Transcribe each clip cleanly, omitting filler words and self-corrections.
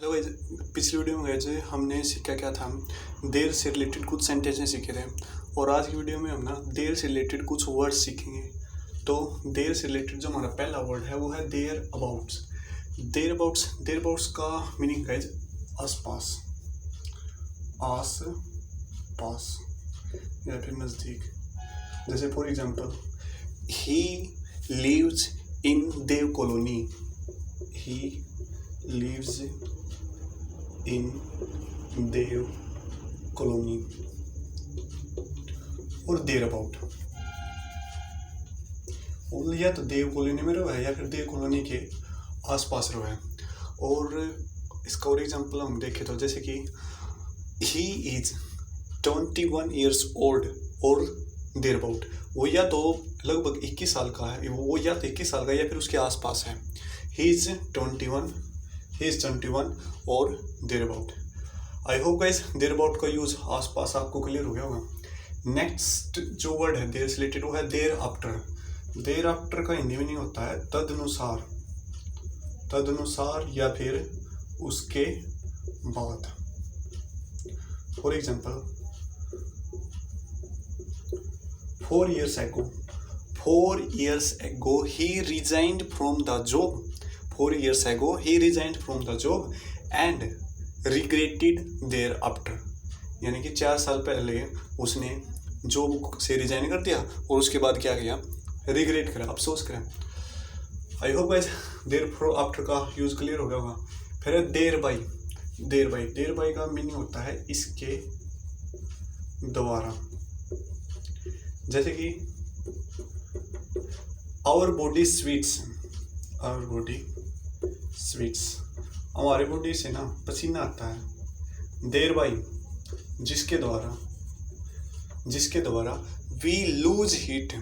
Hello guys, पिछली video में गए हमने सीखा क्या था। देर से रिलेटेड कुछ सेंटेंसेस सीखे थे और आज की वीडियो में हम ना देर से रिलेटेड कुछ वर्ड्स सीखेंगे। तो देर से रिलेटेड जो हमारा पहला वर्ड है वो है देयर अबाउट्स। देयर अबाउट्स का मीनिंग है आस पास, आस पास या फिर नज़दीक। जैसे for example, he lives in Dev colony. He lives in Dev colony. और देर अबाउट, या तो देव कॉलोनी में रहो है या फिर देव कॉलोनी के आसपास रहो है। और इसका और एग्जांपल हम देखें तो जैसे कि ही इज 21 ईयर्स ओल्ड और देर अबाउट, वो या तो लगभग 21 साल का है, वो या तो 21 साल का या फिर उसके आसपास है। ही इज 21 और thereabout. I hope guys thereabout का यूज आसपास आपको क्लियर हो गया होगा। नेक्स्ट जो वर्ड है देर से रिलेटेड वो है देर आफ्टर। देर आफ्टर का हिंदी मीनिंग होता है तदनुसार, तदनुसार या फिर उसके बाद। For example, 4 years ago he resigned from the job. 4 years ago he resigned from the job and regretted thereafter. यानी कि 4 साल पहले उसने जॉब से रिजाइन कर दिया और उसके बाद क्या किया, रिग्रेट करा, अफसोस करा। I hope guys thereafter का यूज क्लियर हो गया होगा। फिर देर बाई। देर बाई का मीनिंग होता है इसके द्वारा। जैसे कि आवर बॉडी स्वीट्स, हमारे बॉडी से ना पसीना आता है। देर बाई जिसके द्वारा we lose heat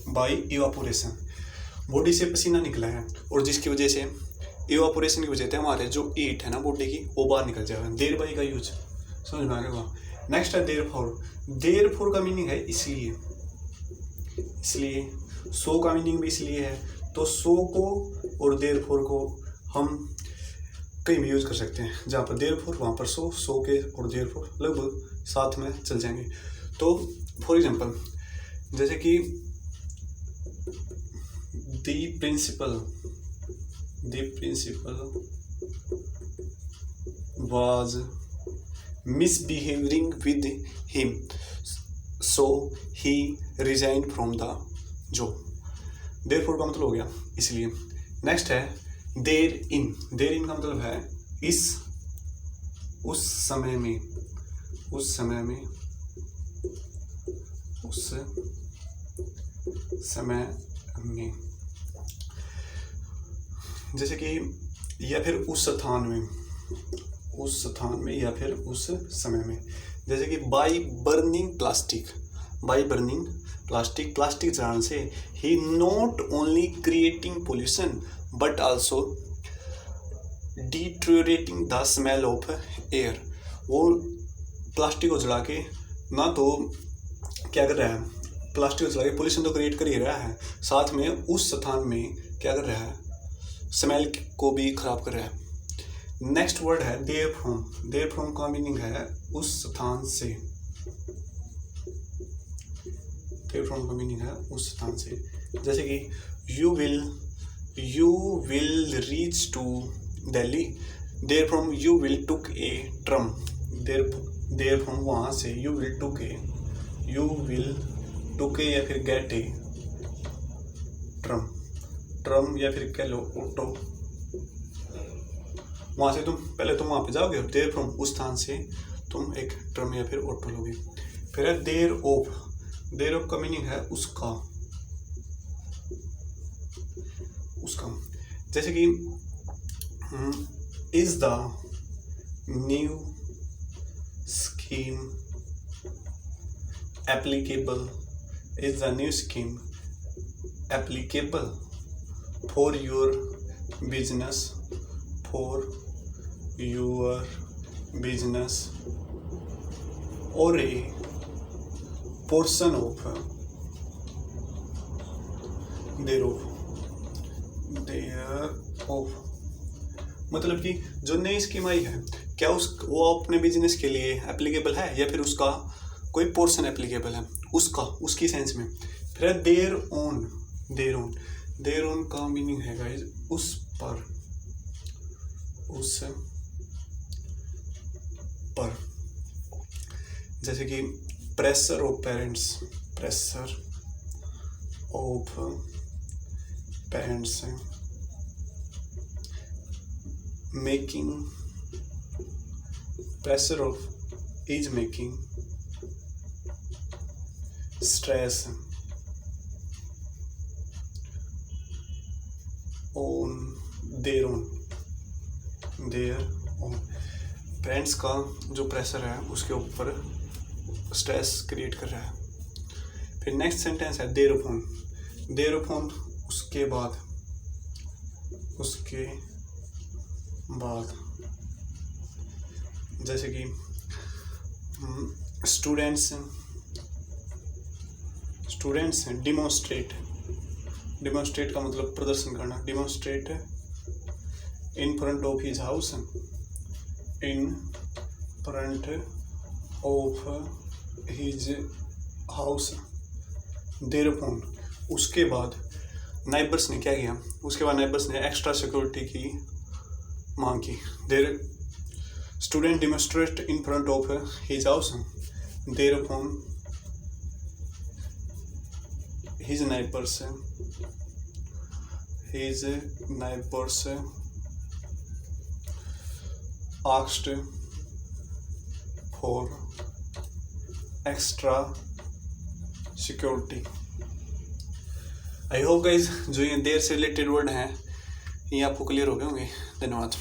by evaporation. Body से पसीना निकला है और जिसकी वजह से इवापोरेशन की वजह से हमारे जो हीट है ना बॉडी की वो बाहर निकल जाएगा। देर बाई का यूज समझ में आ गया। नेक्स्ट है देर फोर का मीनिंग है इसलिए। सो का मीनिंग भी इसलिए है, तो सो को और देर फोर को हम कहीं भी यूज कर सकते हैं। जहाँ पर देर फोर वहाँ पर सो के और देर फोर लगभग साथ में चल जाएंगे। तो फॉर एग्जाम्पल जैसे कि the principal was misbehaving with him, so he resigned from the job. therefore का मतलब हो गया इसलिए। नेक्स्ट है देर इन का मतलब है उस समय में। जैसे कि या फिर उस स्थान में या फिर उस समय में। जैसे कि बाई बर्निंग प्लास्टिक जलाने से ही not only creating pollution but also deteriorating the smell of air. वो प्लास्टिक को जला के ना तो क्या कर रहा है, प्लास्टिक को जला के पोल्यूशन तो क्रिएट कर ही रहा है, साथ में उस स्थान में क्या कर रहा है, स्मेल को भी खराब कर रहा है। नेक्स्ट वर्ड है देयर फ्रॉम का मीनिंग है उस स्थान से। देयर फ्रॉम का मीनिंग है उस स्थान से। जैसे कि you will reach to Delhi, therefrom you will took a tram. Therefrom वहाँ से यू विल टुक ए या फिर गेट ए ट्रम या फिर कह लो ऑटो। वहाँ से तुम वहाँ पे जाओगे, देर फ्रॉम उस स्थान से तुम एक ट्रम या फिर ऑटो लोगे। फिर है देर ऑफ का मीनिंग है उसका। जैसे कि is the new scheme applicable for your business or a portion of thereof। Thereof, मतलब कि जो नई स्कीम आई है क्या वो अपने बिजनेस के लिए एप्लीकेबल है या फिर उसका कोई पोर्शन एप्लीकेबल है, उसकी सेंस में। फिर देयर ओन, देयर ओन का मीनिंग है गाइस उस पर, जैसे कि pressure of parents, making, pressure of is making stress on their own, parents का जो प्रेशर है उसके ऊपर स्ट्रेस क्रिएट कर रहा है। फिर नेक्स्ट सेंटेंस है देयर अपॉन, उसके बाद जैसे कि स्टूडेंट्स डिमोन्स्ट्रेट का मतलब प्रदर्शन करना, demonstrate in front of his house, thereupon उसके बाद नाइबर्स ने क्या किया, उसके बाद नाइबर्स ने एक्स्ट्रा सिक्योरिटी की मांग की। There student demonstrate in front of his house, thereupon his neighbors asked for extra security। I hope guys जो ये देर से रिलेटेड वर्ड हैं ये आपको क्लियर हो गए होंगे। धन्यवाद।